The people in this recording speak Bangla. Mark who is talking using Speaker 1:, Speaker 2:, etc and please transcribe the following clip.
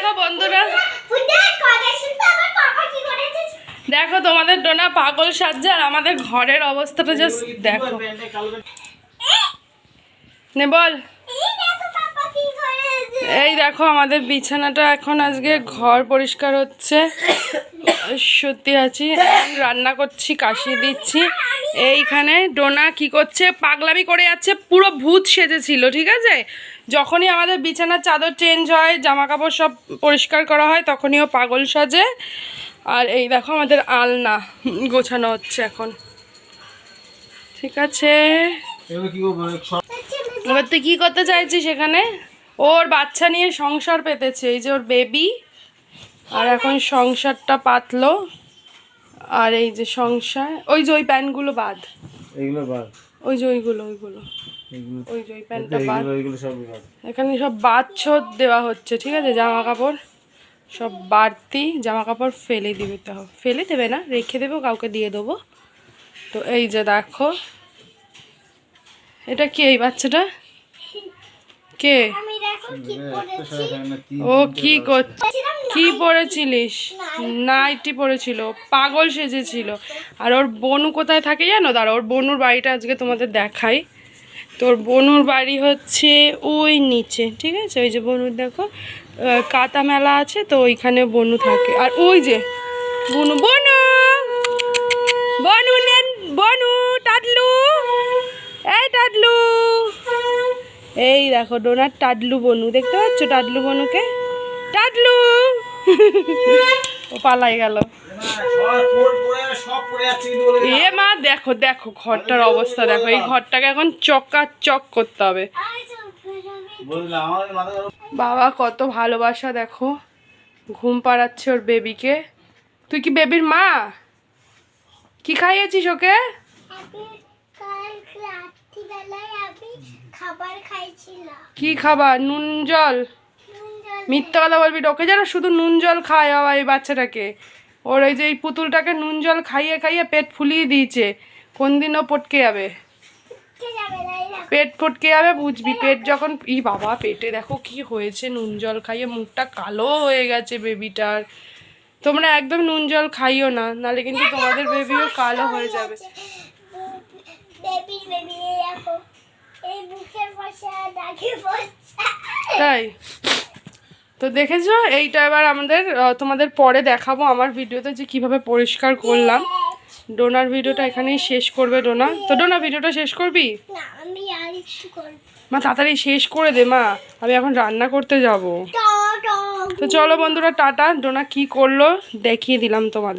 Speaker 1: দেখো বন্ধুরা, দেখো তোমাদের ডোনা পাগল সাজছে আর আমাদের ঘরের অবস্থাটা জাস্ট দেখো। নে বল। এই দেখো আমাদের বিছানাটা এখন আজকে ঘর পরিষ্কার হচ্ছে। সত্যি আছি, রান্না করছি, কাশি দিচ্ছি। এইখানে ডোনা কি করছে, পাগলামি করে যাচ্ছে, পুরো ভূত সেজেছিল। ঠিক আছে, যখনই আমাদের বিছানার চাদর চেঞ্জ হয়, জামা কাপড় সব পরিষ্কার করা হয়, তখনই ও পাগল সাজে। আর এই দেখো আমাদের আলনা গোছানো হচ্ছে এখন। ঠিক আছে, এবার তুই কি করতে চাইছিস সেখানে? ওর বাচ্চা নিয়ে সংসার পেতেছে, এই যে ওর বেবি। আর এখন সংসারটা পাতলো। আর এই যে সংসার, ওই যে ওই প্যান্টগুলো বাদ,
Speaker 2: এইগুলো বাদ,
Speaker 1: ওই যে ওইগুলো ওই যে ওই প্যান্টটা বাদ। এখানে সব বাদছোদ দেওয়া হচ্ছে। ঠিক আছে, জামা কাপড় সব বাড়তি জামা কাপড় ফেলে দিবে, তো ফেলে দেবে না, রেখে দেবো, কাউকে দিয়ে দেবো। তো এই যে দেখো, এটা কে? এই বাচ্চাটা কে? ও কি করছে? কি পরেছিলিস? নাইটি পরেছিল, পাগল সেজেছিল। আর ওর বনু কোথায় থাকে জানো? দাঁড়া, ওর বনুর বাড়িটা আজকে তোমাদের দেখাই। তোর বনুর বাড়ি হচ্ছে ওই নিচে। ঠিক আছে, ওই যে বনুর দেখো কাতা মেলা আছে, তো ওইখানে বনু থাকে। আর ওই যে বনু বনু বনু নেন, বনু টাডলু, এই টাডলু, এই দেখো ডোনার টাডলু বনু, দেখতে পাচ্ছ টাডলু বনুকে? টাডলু ও পালাই গেল। এ মা দেখো দেখো ঘরটার অবস্থা দেখো, এই ঘরটাকে এখন চকাচক করতে হবে। বাবা কত ভালোবাসা দেখো, ঘুম পাড়াচ্ছে ওর বেবিকে। তুই কি বেবির মা? কি খাইয়েছিস ওকে? কি খাবার? নুন জল? মিথ্যা কথা বলবি, ওকে যেন শুধু নুন জল খায় বাবা এই বাচ্চাটাকে। ওর ওই যে এই পুতুলটাকে নুন জল খাইয়ে খাইয়ে পেট ফুলিয়ে দিয়েছে। কোন দিন ও পটকে যাবে, পেট ফটকে যাবে বুঝবি। পেট যখন, ই বাবা পেটে দেখো কি হয়েছে, নুন জল খাইয়ে মুখটা কালো হয়ে গেছে বেবিটার। তোমরা একদম নুন জল খাইও না, নাহলে কিন্তু তোমাদের বেবিও কালো হয়ে যাবে। তাই তো দেখেছো, এইটা এবার আমাদের তোমাদের পরে দেখাবো আমার ভিডিওতে যে কিভাবে পরিষ্কার করলাম। ডোনার ভিডিওটা এখানেই শেষ করবে ডোনা। তো ডোনা ভিডিওটা শেষ করবি? মা তাড়াতাড়ি শেষ করে দে মা, আমি এখন রান্না করতে যাব। তো চলো বন্ধুরা, টাটা। ডোনা কি করলো দেখিয়ে দিলাম তোমাদের।